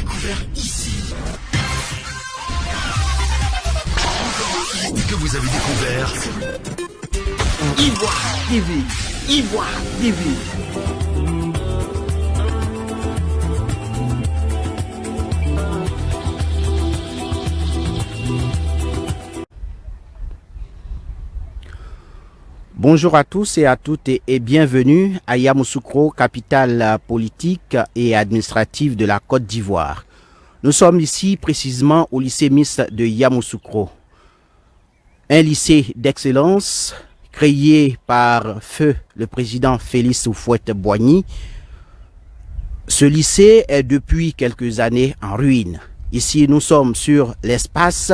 découvert ici. Que vous avez découvert Ivoire TV. Ivoire TV. Bonjour à tous et à toutes et bienvenue à Yamoussoukro, capitale politique et administrative de la Côte d'Ivoire. Nous sommes ici précisément au lycée mixte de Yamoussoukro. Un lycée d'excellence créé par feu le président Félix Houphouët-Boigny. Ce lycée est depuis quelques années en ruine. Ici, nous sommes sur l'espace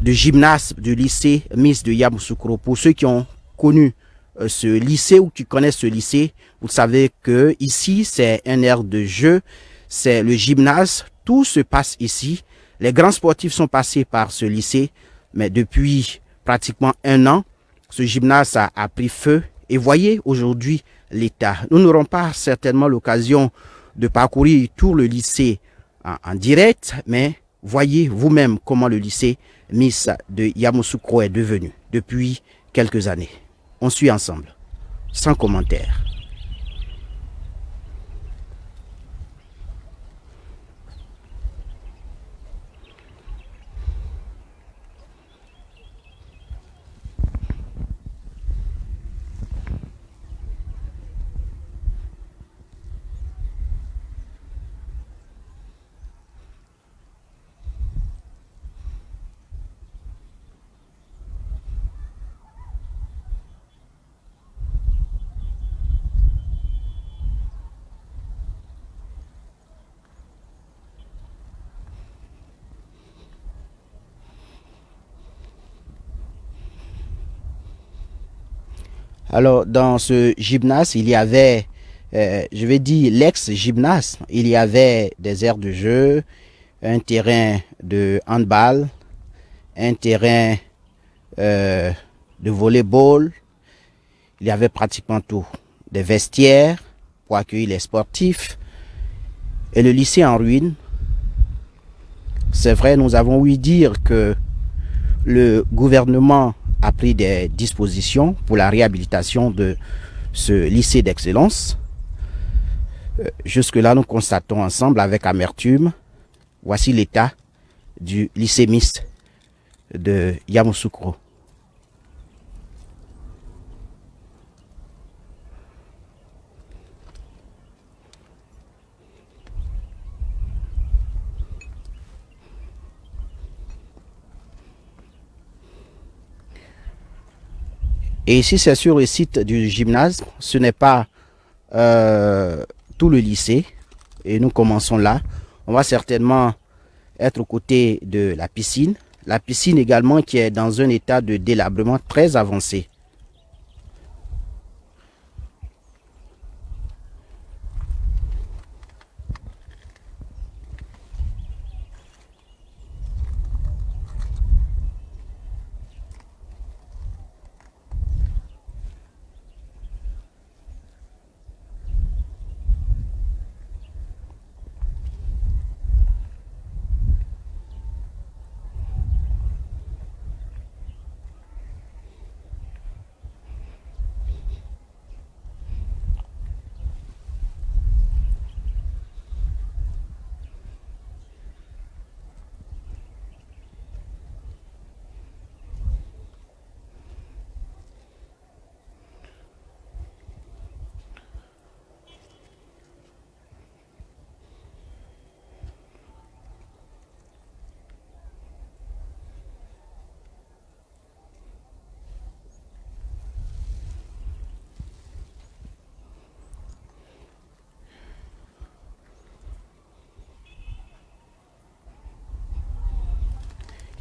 de gymnase du lycée mixte de Yamoussoukro. Pour ceux qui ont connu ce lycée ou qui connaissent ce lycée, vous savez que ici c'est un aire de jeu, c'est le gymnase, tout se passe ici. Les grands sportifs sont passés par ce lycée, mais depuis pratiquement un an, ce gymnase a pris feu. Et voyez aujourd'hui l'état. Nous n'aurons pas certainement l'occasion de parcourir tout le lycée en direct, mais voyez vous-même comment le lycée mixte de Yamoussoukro est devenu depuis quelques années. On suit ensemble, sans commentaire. Alors, dans ce gymnase, il y avait, je vais dire l'ex-gymnase, il y avait des aires de jeu, un terrain de handball, un terrain de volleyball, il y avait pratiquement tout, des vestiaires pour accueillir les sportifs, et le lycée en ruine. C'est vrai, nous avons ouï dire que le gouvernement a pris des dispositions pour la réhabilitation de ce lycée d'excellence. Jusque-là, nous constatons ensemble avec amertume, voici l'état du lycée mixte de Yamoussoukro. Et ici, c'est sur le site du gymnase. Ce n'est pas tout le lycée. Et nous commençons là. On va certainement être aux côtés de la piscine. La piscine également qui est dans un état de délabrement très avancé.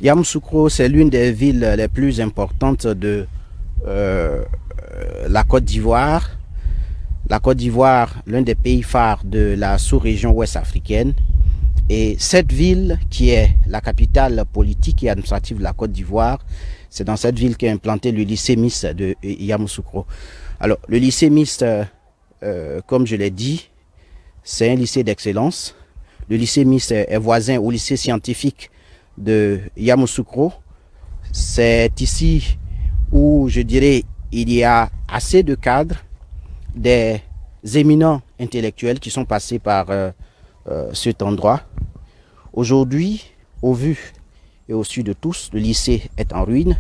Yamoussoukro, c'est l'une des villes les plus importantes de la Côte d'Ivoire. La Côte d'Ivoire, l'un des pays phares de la sous-région ouest africaine. Et cette ville, qui est la capitale politique et administrative de la Côte d'Ivoire, c'est dans cette ville qu'est implanté le lycée mixte de Yamoussoukro. Alors, le lycée mixte, comme je l'ai dit, c'est un lycée d'excellence. Le lycée mixte est voisin au lycée scientifique de Yamoussoukro. C'est ici où, je dirais, il y a assez de cadres, des éminents intellectuels qui sont passés par cet endroit. Aujourd'hui, au vu et au su de tous, le lycée est en ruine.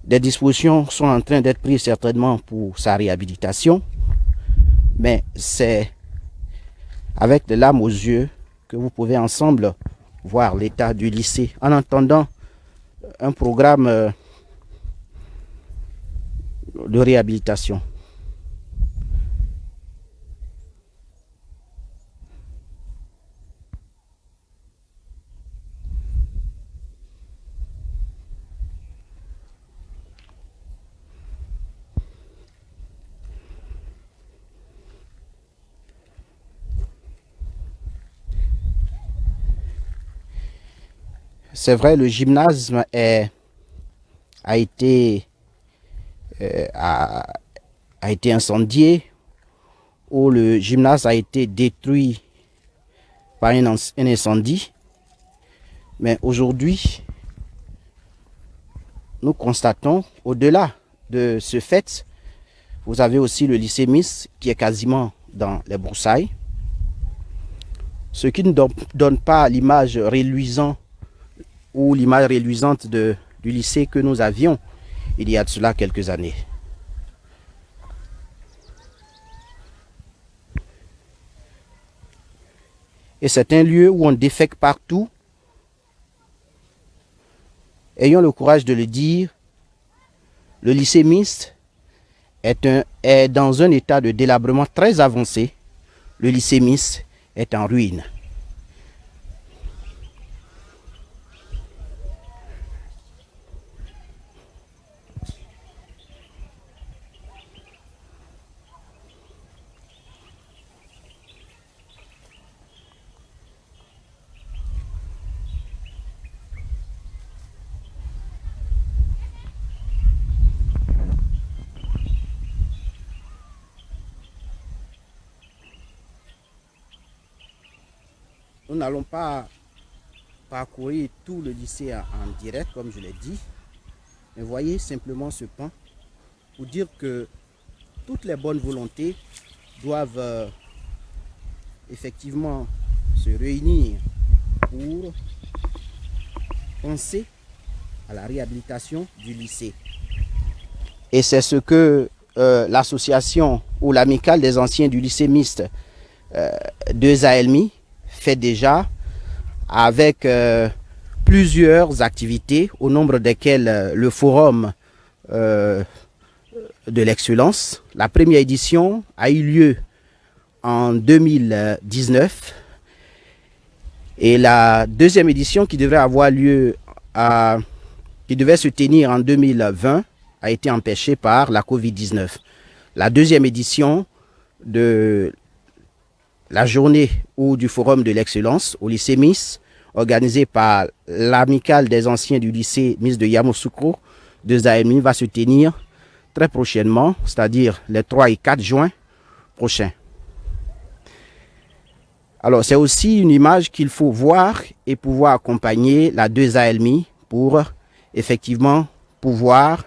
Des dispositions sont en train d'être prises certainement pour sa réhabilitation, mais c'est avec des larmes aux yeux que vous pouvez ensemble voir l'état du lycée en entendant un programme de réhabilitation. C'est vrai, le gymnase a été incendié, ou le gymnase a été détruit par un incendie. Mais aujourd'hui, nous constatons, au-delà de ce fait, vous avez aussi le lycée mixte qui est quasiment dans les broussailles. Ce qui ne donne pas l'image reluisante ou l'image reluisante du lycée que nous avions il y a de cela quelques années. Et c'est un lieu où on défèque partout. Ayons le courage de le dire, le lycée mixte est dans un état de délabrement très avancé. Le lycée mixte est en ruine. Nous n'allons pas parcourir tout le lycée en direct, comme je l'ai dit. Mais voyez simplement ce pan pour dire que toutes les bonnes volontés doivent effectivement se réunir pour penser à la réhabilitation du lycée. Et c'est ce que l'association ou l'amicale des anciens du lycée mixte de Zaelmi fait déjà avec plusieurs activités, au nombre desquelles le forum de l'excellence. La première édition a eu lieu en 2019 et la deuxième édition qui devrait avoir lieu qui devait se tenir en 2020 a été empêchée par la Covid-19. La deuxième édition de la journée ou du forum de l'excellence au lycée mixte, organisée par l'amicale des anciens du lycée mixte de Yamoussoukro de Zaelmi, va se tenir très prochainement, c'est-à-dire les 3 et 4 juin prochains. Alors c'est aussi une image qu'il faut voir et pouvoir accompagner la 2 Zaelmi pour effectivement pouvoir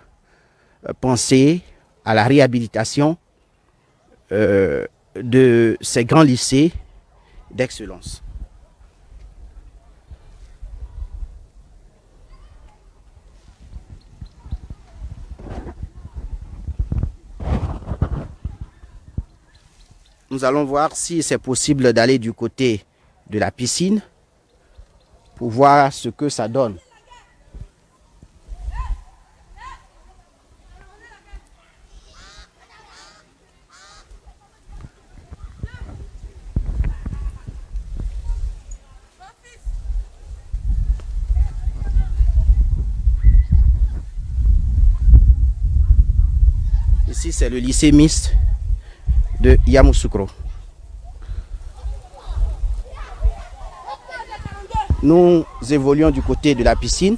penser à la réhabilitation de ces grands lycées d'excellence. Nous allons voir si c'est possible d'aller du côté de la piscine pour voir ce que ça donne. Ici, c'est le lycée mixte de Yamoussoukro. Nous évoluons du côté de la piscine.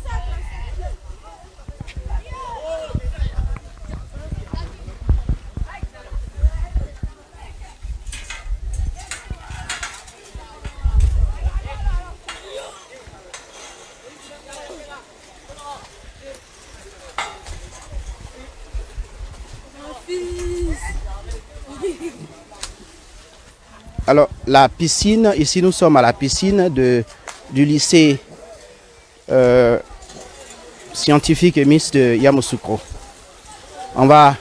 Alors, la piscine, ici nous sommes à la piscine du lycée scientifique et mixte de Yamoussoukro. On va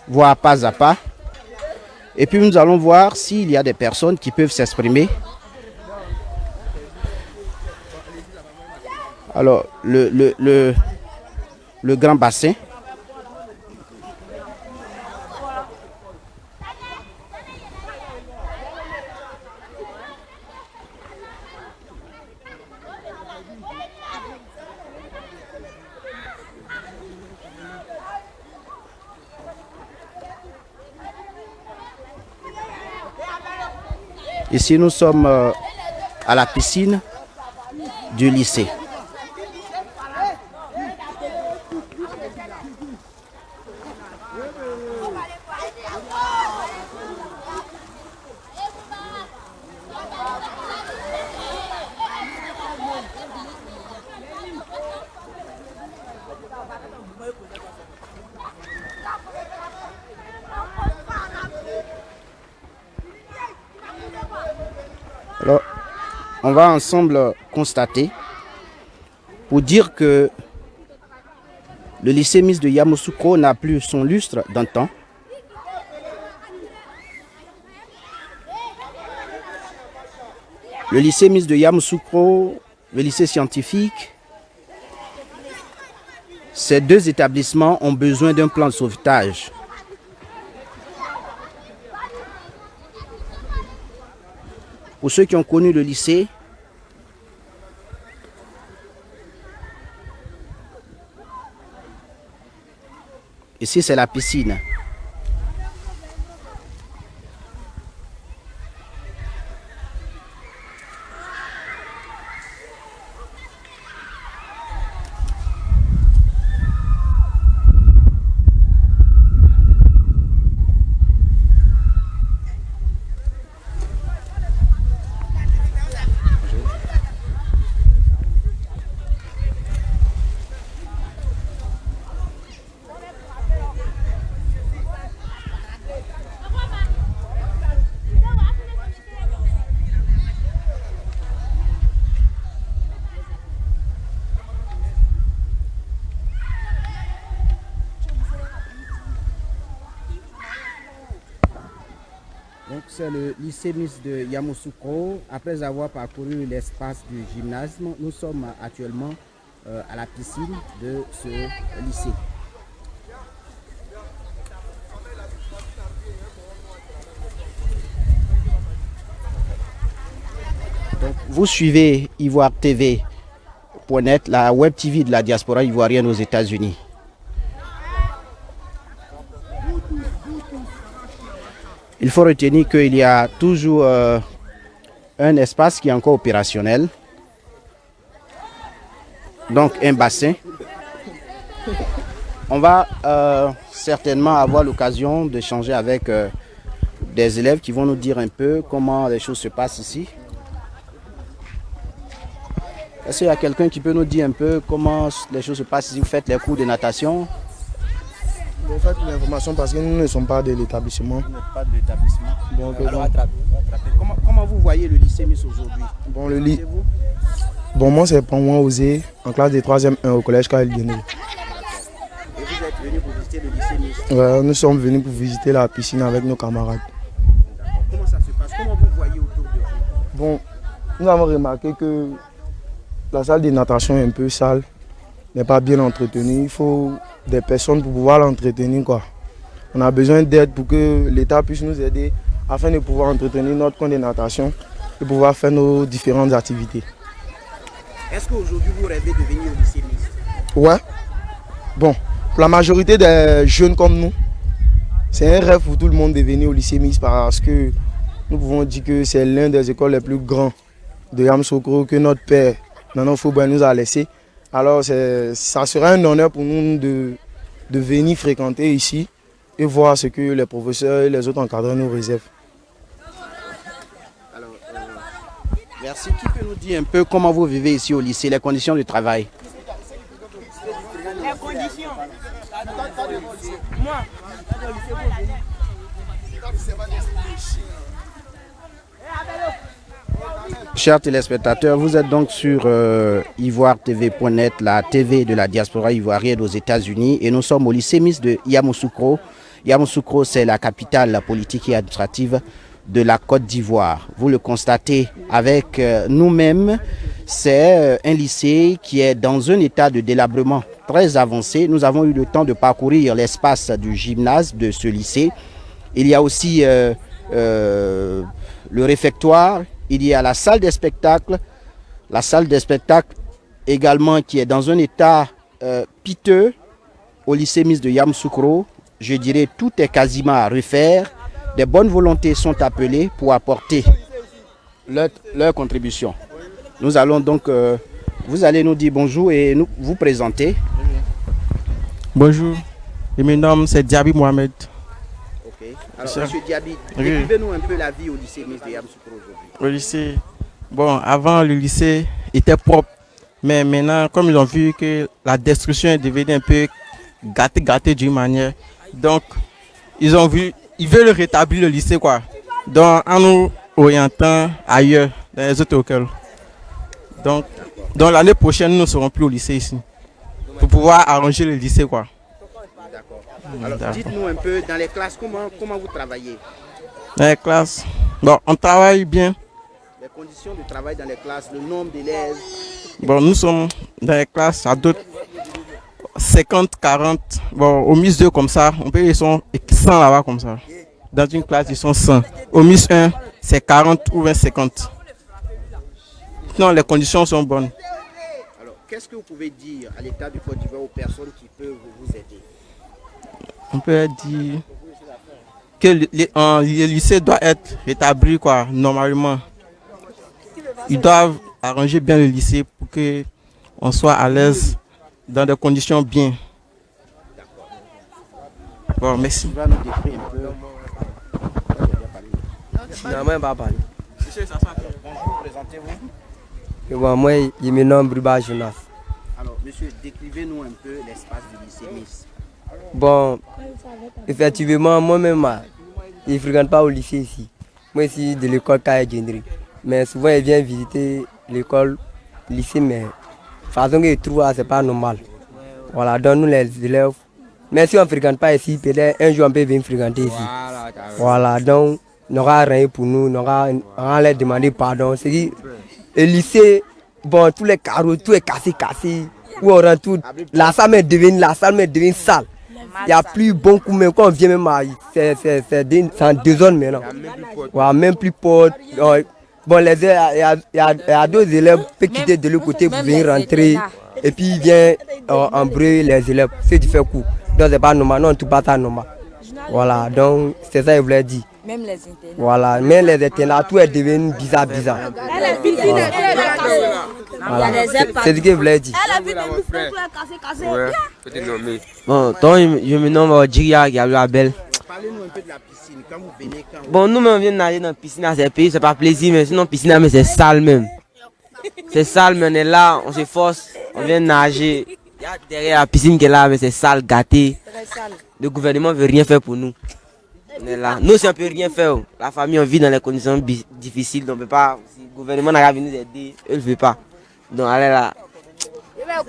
voir pas à pas. Et puis nous allons voir s'il y a des personnes qui peuvent s'exprimer. Alors, le grand bassin. Ici, nous sommes à la piscine du lycée. Alors, on va ensemble constater pour dire que le lycée mixte de Yamoussoukro n'a plus son lustre d'antan. Le lycée mixte de Yamoussoukro, le lycée scientifique, ces deux établissements ont besoin d'un plan de sauvetage. Pour ceux qui ont connu le lycée, ici c'est la piscine. Donc c'est le lycée mixte de Yamoussoukro. Après avoir parcouru l'espace du gymnase, nous sommes actuellement à la piscine de ce lycée. Donc, vous suivez Ivoire TV.net, la web TV de la diaspora ivoirienne aux États-Unis. Il faut retenir qu'il y a toujours un espace qui est encore opérationnel. Donc un bassin. On va certainement avoir l'occasion d'échanger avec des élèves qui vont nous dire un peu comment les choses se passent ici. Est-ce qu'il y a quelqu'un qui peut nous dire un peu comment les choses se passent ici? Vous faites les cours de natation? En fait, l'information parce que nous ne sommes pas de l'établissement. Vous n'êtes pas de l'établissement. Donc, alors, comment vous voyez le lycée MIS aujourd'hui? Bon, moi c'est Pamouan Osé, en classe de 3e 1 au collège Kael Guéné. Et vous êtes venu pour visiter le lycée MIS? Ouais, nous sommes venus pour visiter la piscine avec nos camarades. Comment ça se passe? Comment vous voyez autour de vous? Bon, nous avons remarqué que la salle de natation est un peu sale, n'est pas bien entretenue. Il faut des personnes pour pouvoir l'entretenir, quoi. On a besoin d'aide pour que l'État puisse nous aider afin de pouvoir entretenir notre camp de natation et pouvoir faire nos différentes activités. Est-ce qu'aujourd'hui vous rêvez de venir au lycée mixte? Ouais. Bon, pour la majorité des jeunes comme nous, c'est un rêve pour tout le monde de venir au lycée mixte parce que nous pouvons dire que c'est l'un des écoles les plus grandes de Yamoussoukro que notre père, Nano Fouba, nous a laissé. Alors ça sera un honneur pour nous de venir fréquenter ici et voir ce que les professeurs et les autres encadrants nous réservent. Alors, merci. Qui peut nous dire un peu comment vous vivez ici au lycée, les conditions de travail? Les conditions. Moi. Chers téléspectateurs, vous êtes donc sur ivoiretv.net, la TV de la diaspora ivoirienne aux États-Unis, et nous sommes au lycée Miss de Yamoussoukro. Yamoussoukro, c'est la capitale politique et administrative de la Côte d'Ivoire. Vous le constatez avec nous-mêmes, c'est un lycée qui est dans un état de délabrement très avancé. Nous avons eu le temps de parcourir l'espace du gymnase de ce lycée. Il y a aussi le réfectoire, il y a la salle des spectacles également qui est dans un état piteux au lycée Miss de Yamoussoukro. Je dirais tout est quasiment à refaire. Des bonnes volontés sont appelées pour apporter leur contribution. Nous allons donc, vous allez nous dire bonjour et nous vous présenter. Bonjour, et mon nom c'est Diaby Mohamed. Ok. Alors, monsieur Diaby, décrivez-nous un peu la vie au lycée Miss de Yamoussoukro aujourd'hui. Au lycée, bon, avant le lycée était propre, mais maintenant, comme ils ont vu que la destruction est devenue un peu gâtée d'une manière, donc ils veulent rétablir le lycée, quoi. Donc, en nous orientant ailleurs, dans les autres écoles. Donc l'année prochaine, nous ne serons plus au lycée ici. Pour pouvoir arranger le lycée, quoi. D'accord. Alors, dites-nous un peu, dans les classes, comment vous travaillez? Dans les classes, bon, on travaille bien. Les conditions de travail dans les classes, le nombre d'élèves. Bon, nous sommes dans les classes à d'autres 50, 40. Bon, au Miss 2 comme ça, on peut ils sont 100 là-bas comme ça. Dans une classe, ils sont 100. Au Miss 1, c'est 40 ou 20, 50. Sinon, les conditions sont bonnes. Alors, qu'est-ce que vous pouvez dire à l'État du Côte d'Ivoire aux personnes qui peuvent vous aider? On peut dire que le lycée doit être rétabli, quoi, normalement. Ils doivent arranger bien le lycée pour qu'on soit à l'aise dans des conditions bien. Bon, merci. Tu vas nous décrire un peu. Non, moi, je ne vais pas parler. Bonjour, présentez-vous. Bon, moi, je me nomme Briba Jonas. Alors, monsieur, décrivez-nous un peu l'espace du lycée Miss. Bon, effectivement, moi-même, je ne fréquente pas au lycée ici. Moi, ici, de l'école Kaya Gendry. Mais souvent, je viens visiter l'école, lycée, mais la façon que je trouve, ce n'est pas normal. Voilà, donc nous, les élèves, mais si on ne fréquente pas ici, peut-être un jour, on peut venir fréquenter ici. Voilà, donc, on n'aura rien pour nous, on aura leur demander pardon. C'est que le lycée, bon, tous les carreaux, tout est cassé. Où on rentre tout, la salle me devient sale. Il n'y a plus bon coup, mais quand on vient même à, c'est en deux zones maintenant. Voilà, même plus porte. Bon, il y a deux élèves qui peuvent quitter de l'autre côté pour venir rentrer. Et puis il vient embrouiller les élèves. C'est du fait coup. Donc c'est pas normal, non, tout pas ça normal. Voilà, donc c'est ça que je voulais dire. Même les internats. Voilà, même les internats, tout est devenu bizarre. Voilà. C'est ce que je voulais dire. Bon, donc je me nomme Djiria Gabriel. Parlez-nous un peu de la piscine. Quand vous venez, Bon, nous, on vient nager dans la piscine à ces pays, c'est pas plaisir, mais sinon, piscine, mais c'est sale même. C'est sale, mais on est là, on s'efforce, on vient nager. Il y a derrière la piscine qui est là, mais c'est sale, gâté. Le gouvernement ne veut rien faire pour nous. On est là. Nous, si on ne peut rien faire, la famille, on vit dans les conditions difficiles, donc on ne peut pas. Si le gouvernement n'a pas venu nous aider, eux ne veulent pas. Donc, allez là.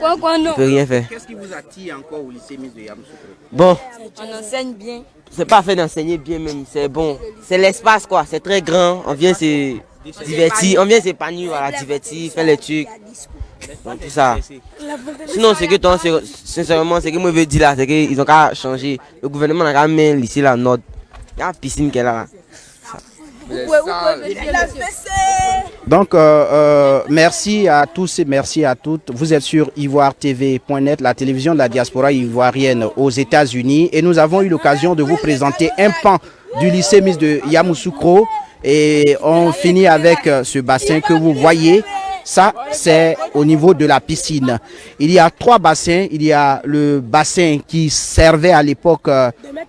On ne peut rien faire. qu'est-ce qui vous attire encore au lycée Miss de Yamoussoukro? Bon. On enseigne bien. C'est pas fait d'enseigner bien même, c'est bon. C'est l'espace quoi, c'est très grand, on vient se divertir, on vient s'épanouir, voilà, divertir, faire les trucs. Donc tout ça. Sinon c'est que toi, sincèrement, ce que moi je veux dire là, c'est qu'ils ont qu'à changer. Le gouvernement n'a qu'à mettre lycée là en ordre. Il y a une piscine qui est là. Donc, merci à tous et merci à toutes. Vous êtes sur ivoiretv.net, la télévision de la diaspora ivoirienne aux États-Unis. Et nous avons eu l'occasion de vous présenter un pan du lycée Miss de Yamoussoukro. Et on finit avec ce bassin que vous voyez. Ça, c'est au niveau de la piscine. Il y a 3 bassins. Il y a le bassin qui servait à l'époque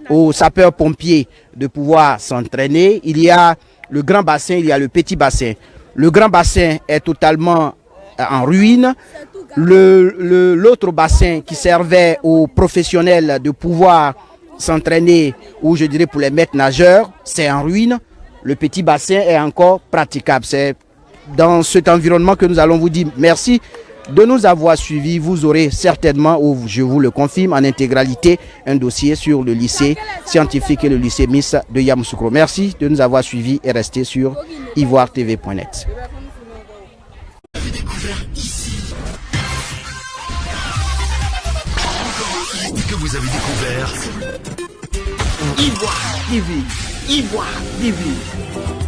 aux sapeurs-pompiers de pouvoir s'entraîner. Il y a le grand bassin, il y a le petit bassin. Le grand bassin est totalement en ruine. L'autre bassin qui servait aux professionnels de pouvoir s'entraîner, ou je dirais pour les maîtres nageurs, c'est en ruine. Le petit bassin est encore praticable. C'est dans cet environnement que nous allons vous dire merci de nous avoir suivis. Vous aurez certainement, ou je vous le confirme, en intégralité, un dossier sur le lycée scientifique et le lycée mixte de Yamoussoukro. Merci de nous avoir suivis et restez sur ivoiretv.net. Que vous avez découvert Ivoire TV. Ivoire TV.